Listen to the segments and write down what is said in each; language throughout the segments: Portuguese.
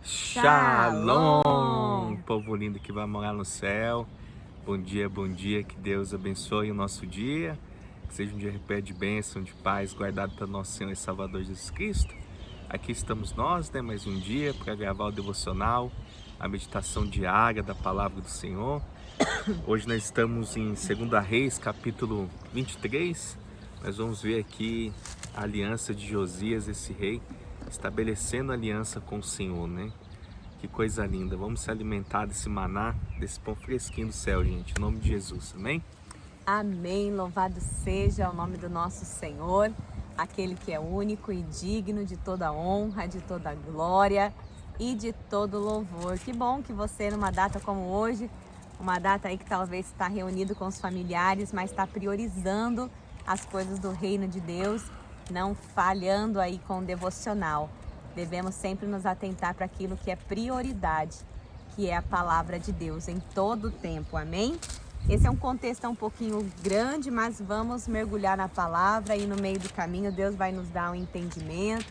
Shalom, povo lindo que vai morar no céu. Bom dia, que Deus abençoe o nosso dia. Que seja um dia repleto de bênção, de paz, guardado pelo nosso Senhor e Salvador Jesus Cristo. Aqui estamos nós, mais um dia para gravar o devocional, a meditação diária da palavra do Senhor. Hoje nós estamos em 2 Reis, capítulo 23. Nós vamos ver aqui a aliança de Josias, esse rei, estabelecendo aliança com o Senhor, Que coisa linda. Vamos se alimentar desse maná, desse pão fresquinho do céu, gente. Em nome de Jesus, amém? Amém. Louvado seja o nome do nosso Senhor, aquele que é único e digno de toda honra, de toda glória e de todo louvor. Que bom que você, numa data como hoje, uma data aí que talvez está reunido com os familiares, mas está priorizando as coisas do reino de Deus, não falhando aí com o devocional. Devemos sempre nos atentar para aquilo que é prioridade, que é a palavra de Deus em todo o tempo, amém? Esse é um contexto um pouquinho grande, mas vamos mergulhar na palavra e no meio do caminho Deus vai nos dar um entendimento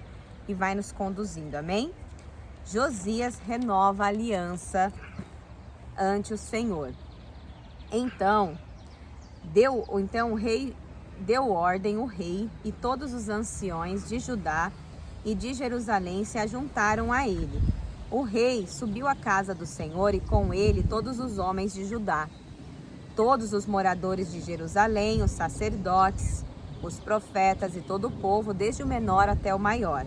e vai nos conduzindo, amém? Josias renova a aliança ante o Senhor. Então o rei deu ordem, o rei e todos os anciões de Judá e de Jerusalém se ajuntaram a ele. O rei subiu à casa do Senhor e com ele todos os homens de Judá, todos os moradores de Jerusalém, os sacerdotes, os profetas e todo o povo, desde o menor até o maior.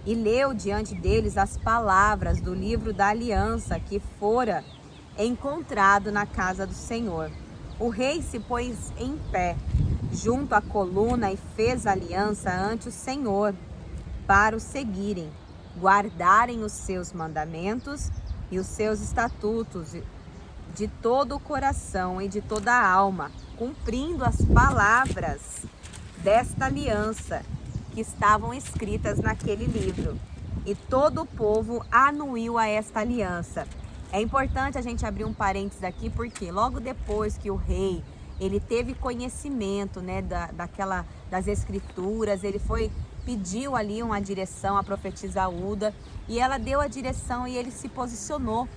E leu diante deles as palavras do livro da aliança que fora encontrado na casa do Senhor. O rei se pôs em pé junto à coluna e fez aliança ante o Senhor para o seguirem, guardarem os seus mandamentos e os seus estatutos de todo o coração e de toda a alma, cumprindo as palavras desta aliança que estavam escritas naquele livro. E todo o povo anuiu a esta aliança. É importante a gente abrir um parênteses aqui, porque logo depois que o rei ele teve conhecimento das escrituras, ele pediu ali uma direção à profetisa Uda, e ela deu a direção e ele se posicionou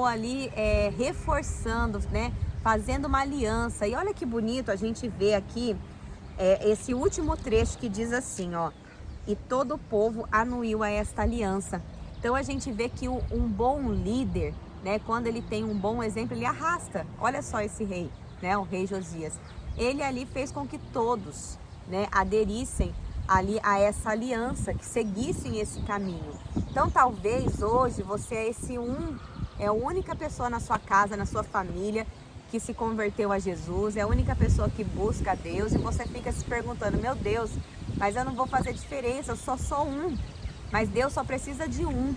ali reforçando, fazendo uma aliança. E olha que bonito a gente vê aqui esse último trecho que diz assim, e todo o povo anuiu a esta aliança. Então a gente vê que um bom líder, quando ele tem um bom exemplo, ele arrasta. Olha só esse rei, o rei Josias. Ele ali fez com que todos, aderissem ali a essa aliança, que seguissem esse caminho. Então talvez hoje você é a única pessoa na sua casa, na sua família, que se converteu a Jesus, é a única pessoa que busca a Deus, e você fica se perguntando, meu Deus, mas eu não vou fazer diferença, eu sou só um. Mas Deus só precisa de um,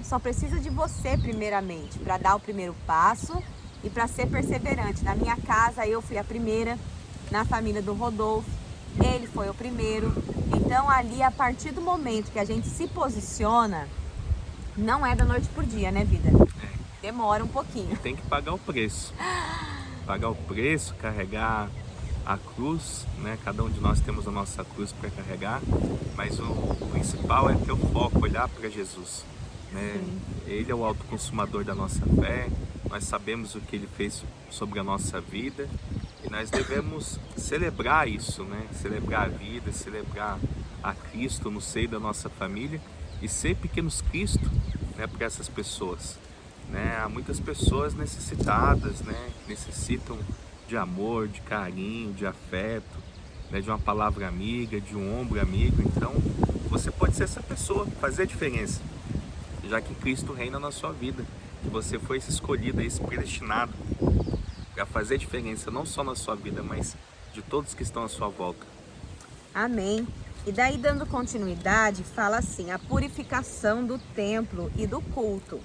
Só precisa de você primeiramente, para dar o primeiro passo e para ser perseverante. Na minha casa eu fui a primeira, na família do Rodolfo, ele foi o primeiro. Então ali, a partir do momento que a gente se posiciona, não é da noite por dia, vida? Demora um pouquinho. Tem que pagar o preço. Pagar o preço, carregar a cruz, Cada um de nós temos a nossa cruz para carregar, mas o principal é ter o foco, olhar para Jesus, Ele é o autoconsumador da nossa fé, nós sabemos o que Ele fez sobre a nossa vida e nós devemos celebrar isso, Celebrar a vida, celebrar a Cristo no seio da nossa família e ser pequenos Cristo, para essas pessoas, Há muitas pessoas necessitadas, que necessitam de amor, de carinho, de afeto, de uma palavra amiga, de um ombro amigo. Então, você pode ser essa pessoa, fazer a diferença, já que Cristo reina na sua vida, que você foi esse escolhido, esse predestinado para fazer a diferença, não só na sua vida, mas de todos que estão à sua volta. Amém. E daí, dando continuidade, fala assim, a purificação do templo e do culto.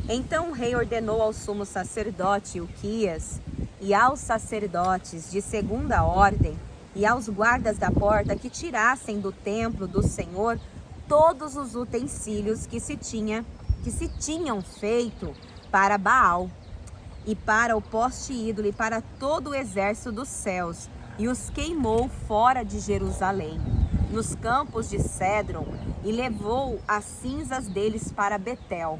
Então o rei ordenou ao sumo sacerdote Ilquias e aos sacerdotes de segunda ordem e aos guardas da porta que tirassem do templo do Senhor todos os utensílios que se tinham feito para Baal e para o poste ídolo e para todo o exército dos céus, e os queimou fora de Jerusalém. nos campos de Cédron, e levou as cinzas deles para Betel.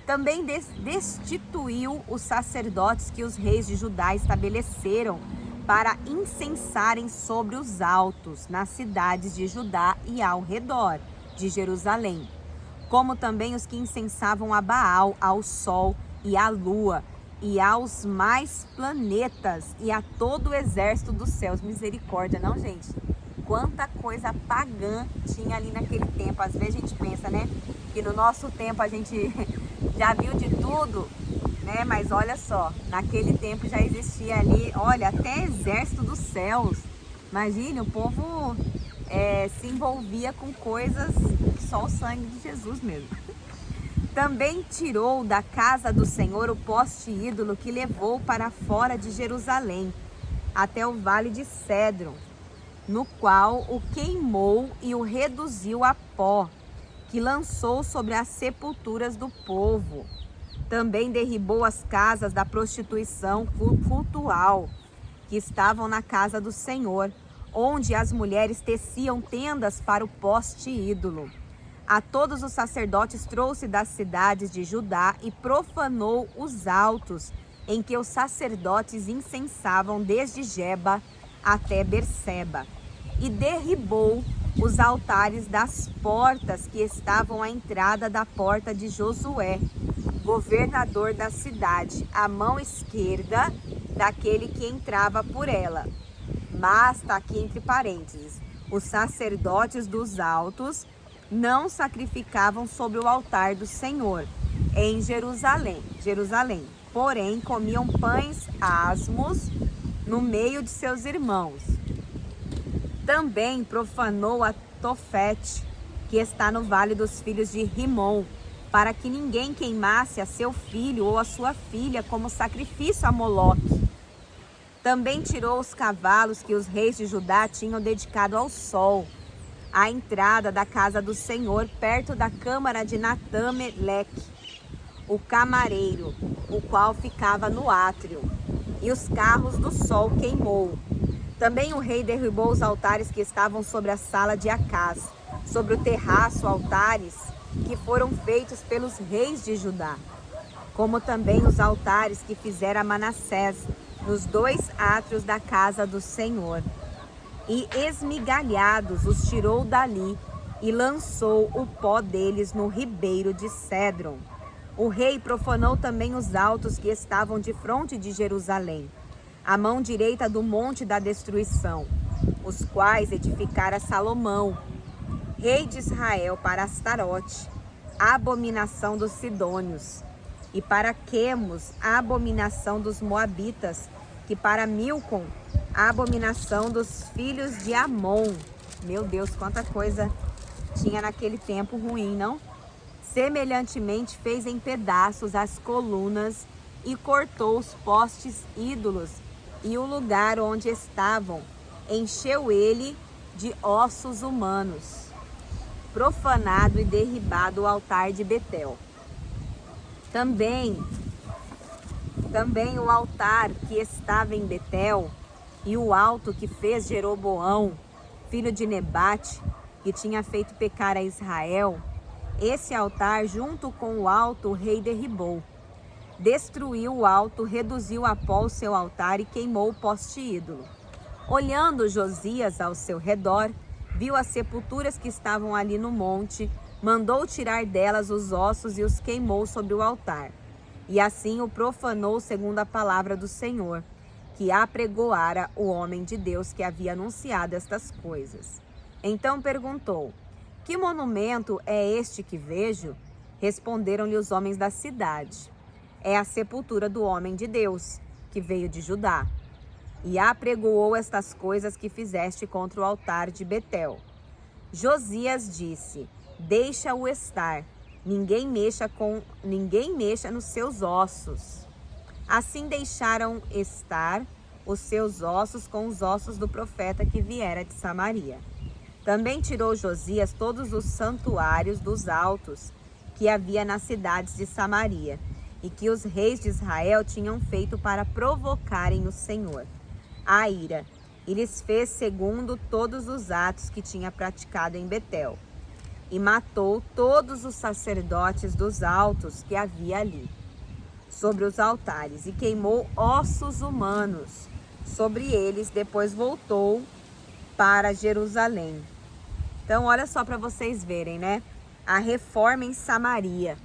Também destituiu os sacerdotes que os reis de Judá estabeleceram para incensarem sobre os altos, nas cidades de Judá e ao redor de Jerusalém, como também os que incensavam a Baal, ao sol e à lua, e aos mais planetas, e a todo o exército dos céus. Misericórdia, não, gente? Quanta coisa pagã tinha ali naquele tempo. Às vezes a gente pensa, né, que no nosso tempo a gente já viu de tudo, né? Mas olha só, naquele tempo já existia ali, olha, até exército dos céus. Imagine, o povo se envolvia com coisas que só o sangue de Jesus mesmo. Também tirou da casa do Senhor o poste ídolo que levou para fora de Jerusalém, até o vale de Cédron, no qual o queimou e o reduziu a pó, que lançou sobre as sepulturas do povo. Também derribou as casas da prostituição cultual, que estavam na casa do Senhor, onde as mulheres teciam tendas para o poste ídolo. A todos os sacerdotes trouxe das cidades de Judá e profanou os altos, em que os sacerdotes incensavam desde Geba até Berseba, e derribou os altares das portas que estavam à entrada da porta de Josué, governador da cidade, à mão esquerda daquele que entrava por ela. Mas, está aqui entre parênteses, os sacerdotes dos altos não sacrificavam sobre o altar do Senhor em Jerusalém, porém comiam pães asmos no meio de seus irmãos. Também profanou a Tofete, que está no vale dos filhos de Rimon, para que ninguém queimasse a seu filho ou a sua filha como sacrifício a Moloque. Também tirou os cavalos que os reis de Judá tinham dedicado ao sol, à entrada da casa do Senhor, perto da câmara de Natã-Meleque, o camareiro, o qual ficava no átrio, e os carros do sol queimou. Também o rei derrubou os altares que estavam sobre a sala de Acaz, sobre o terraço altares que foram feitos pelos reis de Judá, como também os altares que fizera Manassés nos 2 átrios da casa do Senhor. E esmigalhados os tirou dali e lançou o pó deles no ribeiro de Cédron. O rei profanou também os altos que estavam de fronte de Jerusalém, à mão direita do monte da destruição, os quais edificara Salomão, rei de Israel, para Astarote, a abominação dos sidônios, e para Quemos, a abominação dos moabitas, que para Milcom, a abominação dos filhos de Amon. Meu Deus, quanta coisa tinha naquele tempo ruim, não? Semelhantemente fez em pedaços as colunas e cortou os postes ídolos, e o lugar onde estavam encheu ele de ossos humanos. Profanado e derribado o altar de Betel. Também o altar que estava em Betel, e o alto que fez Jeroboão, filho de Nebate, que tinha feito pecar a Israel, esse altar junto com o alto o rei derribou. Destruiu o alto, reduziu a pó o seu altar e queimou o poste ídolo. Olhando Josias ao seu redor, viu as sepulturas que estavam ali no monte, mandou tirar delas os ossos e os queimou sobre o altar. E assim o profanou segundo a palavra do Senhor, que apregoara o homem de Deus que havia anunciado estas coisas. Então perguntou: que monumento é este que vejo? Responderam-lhe os homens da cidade: é a sepultura do homem de Deus, que veio de Judá. E apregoou estas coisas que fizeste contra o altar de Betel. Josias disse: deixa-o estar, ninguém mexa nos seus ossos. Assim deixaram estar os seus ossos com os ossos do profeta que viera de Samaria. Também tirou Josias todos os santuários dos altos que havia nas cidades de Samaria, e que os reis de Israel tinham feito para provocarem o Senhor a ira, e lhes fez segundo todos os atos que tinha praticado em Betel. E matou todos os sacerdotes dos altos que havia ali, sobre os altares, e queimou ossos humanos sobre eles. Depois voltou para Jerusalém. Então, olha só para vocês verem, né? A reforma em Samaria.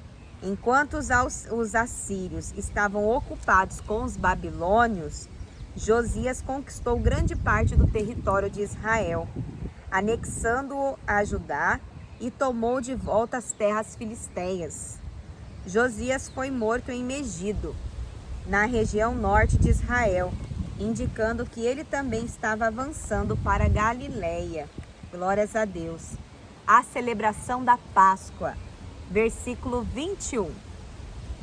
Enquanto os assírios estavam ocupados com os babilônios, Josias conquistou grande parte do território de Israel, anexando-o a Judá, e tomou de volta as terras filisteias. Josias foi morto em Megido, na região norte de Israel, indicando que ele também estava avançando para Galileia. Glórias a Deus. A celebração da Páscoa. Versículo 21.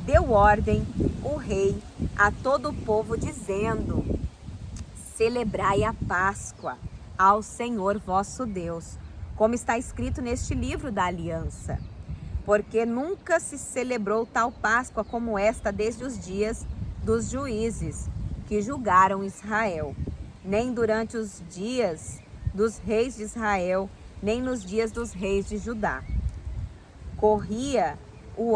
Deu ordem o rei a todo o povo, dizendo: celebrai a Páscoa ao Senhor vosso Deus, como está escrito neste livro da aliança. Porque nunca se celebrou tal Páscoa como esta desde os dias dos juízes que julgaram Israel, nem durante os dias dos reis de Israel, nem nos dias dos reis de Judá. Corria o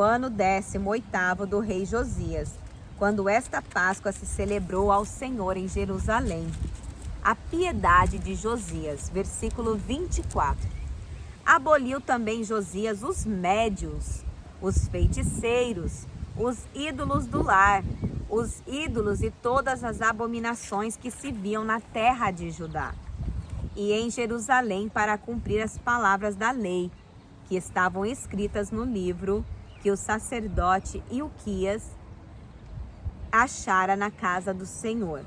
ano 18º do rei Josias, quando esta Páscoa se celebrou ao Senhor em Jerusalém. A piedade de Josias, versículo 24. Aboliu também Josias os médiuns, os feiticeiros, os ídolos do lar, os ídolos e todas as abominações que se viam na terra de Judá e em Jerusalém, para cumprir as palavras da lei que estavam escritas no livro que o sacerdote Ilquias achara na casa do Senhor.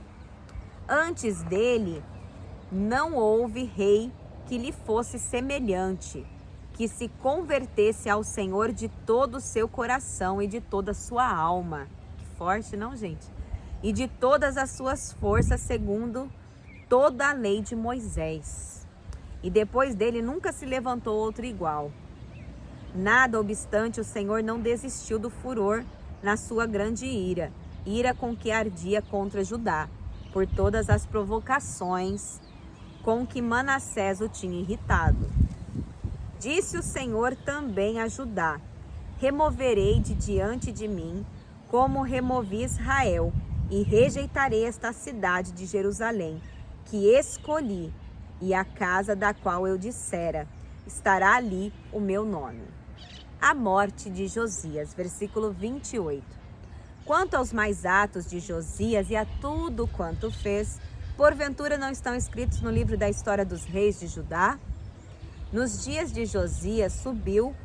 Antes dele não houve rei que lhe fosse semelhante, que se convertesse ao Senhor de todo o seu coração e de toda a sua alma. Que forte, não, gente? E de todas as suas forças, segundo toda a lei de Moisés. E depois dele nunca se levantou outro igual. Nada obstante, o Senhor não desistiu do furor na sua grande ira com que ardia contra Judá, por todas as provocações com que Manassés o tinha irritado. Disse o Senhor também a Judá: removerei de diante de mim, como removi Israel, e rejeitarei esta cidade de Jerusalém, que escolhi, e a casa da qual eu dissera: estará ali o meu nome. A morte de Josias, versículo 28. Quanto aos mais atos de Josias e a tudo quanto fez, porventura não estão escritos no livro da história dos reis de Judá? Nos dias de Josias subiu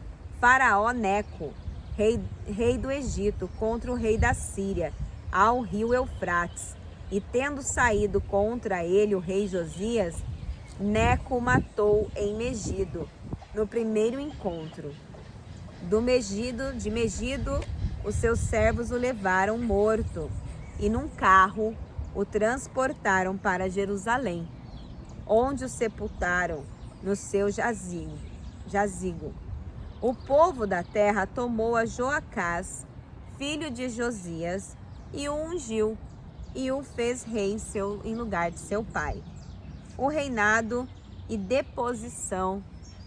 Faraó Neco, rei do Egito, contra o rei da Síria, ao rio Eufrates. E tendo saído contra ele o rei Josias, Neco o matou em Megido, no primeiro encontro. De Megido, os seus servos o levaram morto, e num carro o transportaram para Jerusalém, onde o sepultaram no seu jazigo. O povo da terra tomou a Joacás, filho de Josias, e o ungiu, e o fez rei em lugar de seu pai. O reinado e deposição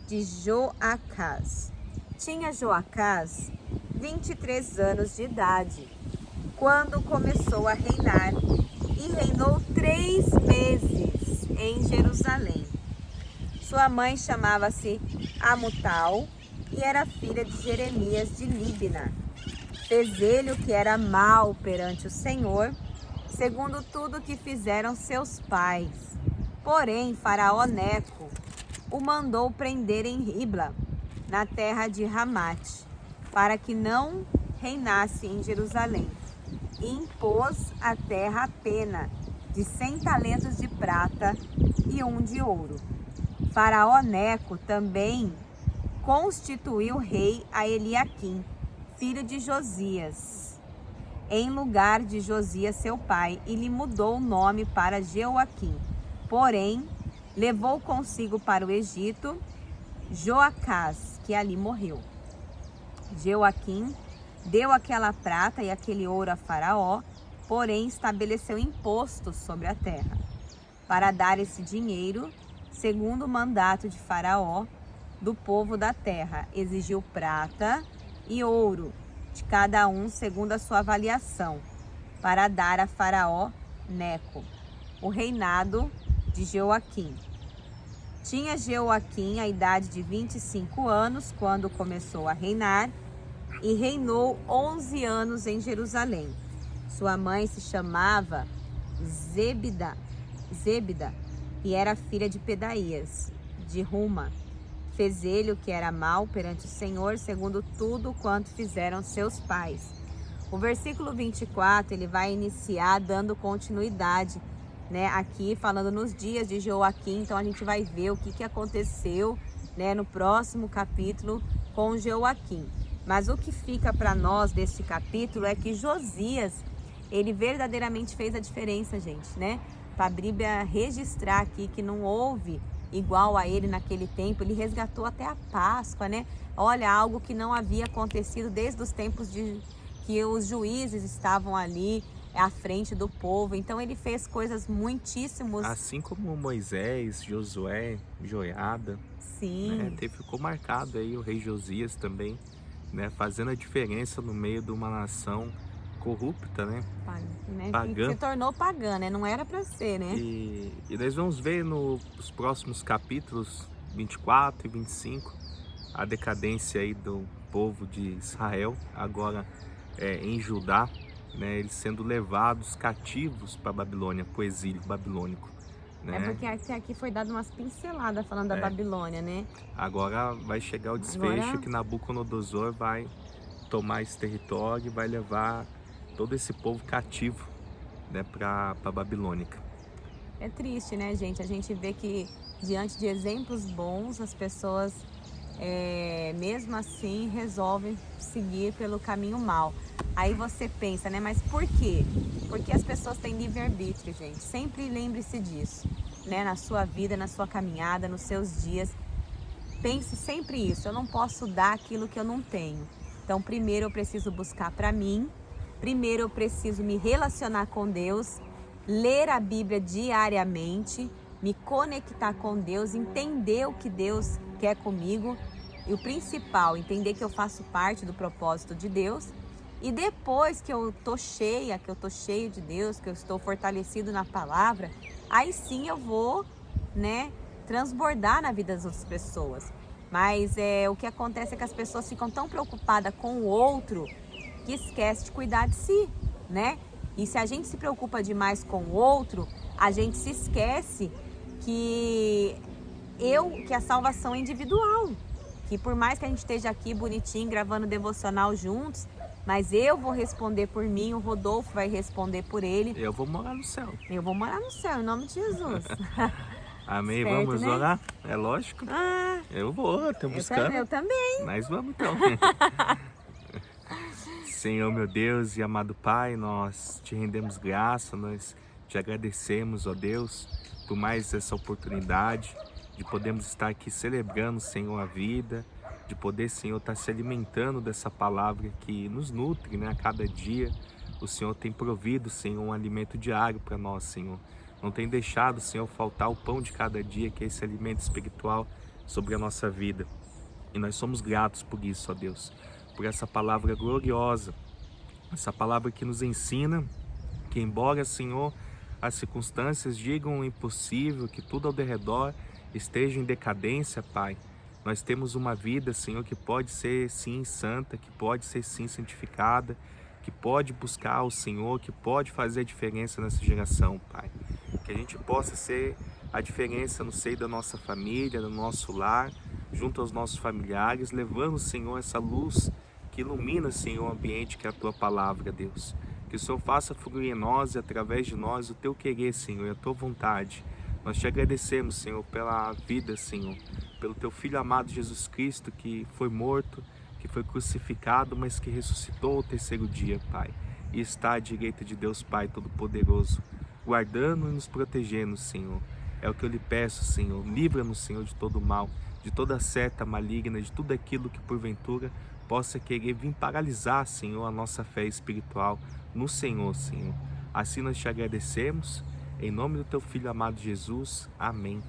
de Joacás. Tinha Joacás 23 anos de idade, quando começou a reinar, e reinou 3 meses em Jerusalém. Sua mãe chamava-se Amutal, e era filha de Jeremias de Líbna. Fez ele o que era mal perante o Senhor, segundo tudo que fizeram seus pais. Porém, Faraó Neco o mandou prender em Ribla, na terra de Ramate, para que não reinasse em Jerusalém. E impôs à terra a pena de 100 talentos de prata e 1 de ouro. Faraó Neco também constituiu rei a Eliaquim, filho de Josias, em lugar de Josias seu pai, e lhe mudou o nome para Jeoaquim. Porém, levou consigo para o Egito Joacás, que ali morreu. Jeoaquim deu aquela prata e aquele ouro a Faraó, porém estabeleceu imposto sobre a terra. para dar esse dinheiro, segundo o mandato de Faraó, do povo da terra. Exigiu prata e ouro de cada um segundo a sua avaliação, para dar a Faraó Neco, o reinado de Jeoaquim. Tinha Jeoaquim a idade de 25 anos quando começou a reinar e reinou 11 anos em Jerusalém. Sua mãe se chamava Zébida e era filha de Pedaías, de Ruma. Fez ele o que era mal perante o Senhor, segundo tudo quanto fizeram seus pais. O versículo 24, ele vai iniciar dando continuidade, né, aqui falando nos dias de Jeoaquim. Então a gente vai ver o que aconteceu, né, no próximo capítulo com Jeoaquim. Mas o que fica para nós deste capítulo é que Josias, ele verdadeiramente fez a diferença, gente, né? Para a Bíblia registrar aqui que não houve igual a ele naquele tempo. Ele resgatou até a Páscoa, né? Olha, algo que não havia acontecido desde os tempos de que os juízes estavam ali à frente do povo. Então ele fez coisas muitíssimos. Assim como Moisés, Josué, Joiada, Sim. Né? Ficou marcado aí o rei Josias também, né? Fazendo a diferença no meio de uma nação corrupta, né? Pagã. Se tornou pagã, né? Não era para ser, né? E nós vamos ver nos próximos capítulos 24 e 25 a decadência aí do povo de Israel, agora em Judá, né? Eles sendo levados cativos para a Babilônia, para o exílio babilônico. Né? É porque aqui foi dado umas pinceladas falando da Babilônia, né? Agora vai chegar o desfecho que Nabucodonosor vai tomar esse território e vai levar todo esse povo cativo, né, para a Babilônica. É triste, né, gente? A gente vê que diante de exemplos bons, as pessoas, mesmo assim, resolvem seguir pelo caminho mal. Aí você pensa, né, mas por quê? Porque as pessoas têm livre-arbítrio, gente. Sempre lembre-se disso, né, na sua vida, na sua caminhada, nos seus dias. Pense sempre isso, eu não posso dar aquilo que eu não tenho. Então, primeiro eu preciso buscar para mim. Primeiro eu preciso me relacionar com Deus, ler a Bíblia diariamente, me conectar com Deus, entender o que Deus quer comigo. E o principal, entender que eu faço parte do propósito de Deus. E depois que eu tô cheia, que eu tô cheio de Deus, que eu estou fortalecido na palavra, aí sim eu vou, né, transbordar na vida das outras pessoas. Mas o que acontece é que as pessoas ficam tão preocupadas com o outro que esquece de cuidar de si, né? E se a gente se preocupa demais com o outro, a gente se esquece que a salvação é individual. Que por mais que a gente esteja aqui bonitinho, gravando devocional juntos, mas eu vou responder por mim, o Rodolfo vai responder por ele. Eu vou morar no céu. Eu vou morar no céu, em nome de Jesus. Amém, certo, vamos, né? Orar? É lógico. Eu vou, estou buscando. Eu também. Mas vamos então. Senhor, meu Deus e amado Pai, nós te rendemos graça, nós te agradecemos, ó Deus, por mais essa oportunidade de podermos estar aqui celebrando, Senhor, a vida, de poder, Senhor, estar se alimentando dessa palavra que nos nutre, né, a cada dia. O Senhor tem provido, Senhor, um alimento diário para nós, Senhor. Não tem deixado, Senhor, faltar o pão de cada dia, que é esse alimento espiritual sobre a nossa vida. E nós somos gratos por isso, ó Deus, por essa palavra gloriosa, essa palavra que nos ensina que, embora, Senhor, as circunstâncias digam o impossível, que tudo ao derredor esteja em decadência, Pai, nós temos uma vida, Senhor, que pode ser sim santa, que pode ser sim santificada, que pode buscar o Senhor, que pode fazer a diferença nessa geração, Pai. Que a gente possa ser a diferença no seio da nossa família, no nosso lar, junto aos nossos familiares, levando, Senhor, essa luz que ilumina, Senhor, o ambiente que é a Tua palavra, Deus. Que o Senhor faça fluir em nós e através de nós o Teu querer, Senhor, e a Tua vontade. Nós te agradecemos, Senhor, pela vida, Senhor, pelo Teu Filho amado Jesus Cristo, que foi morto, que foi crucificado, mas que ressuscitou ao terceiro dia, Pai. E está à direita de Deus Pai Todo-Poderoso, guardando e nos protegendo, Senhor. É o que eu lhe peço, Senhor. Livra-nos, Senhor, de todo mal, de toda seta maligna, de tudo aquilo que porventura possa querer vir paralisar, Senhor, a nossa fé espiritual no Senhor, Senhor. Assim nós te agradecemos Em nome do teu Filho amado Jesus, amém.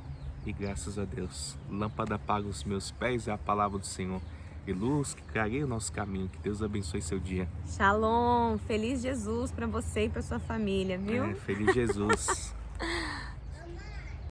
E graças a Deus. Lâmpada para os meus pés é a palavra do Senhor. E luz que clareia o nosso caminho. Que Deus abençoe seu dia. Shalom, feliz Jesus para você e para sua família, viu? Feliz Jesus.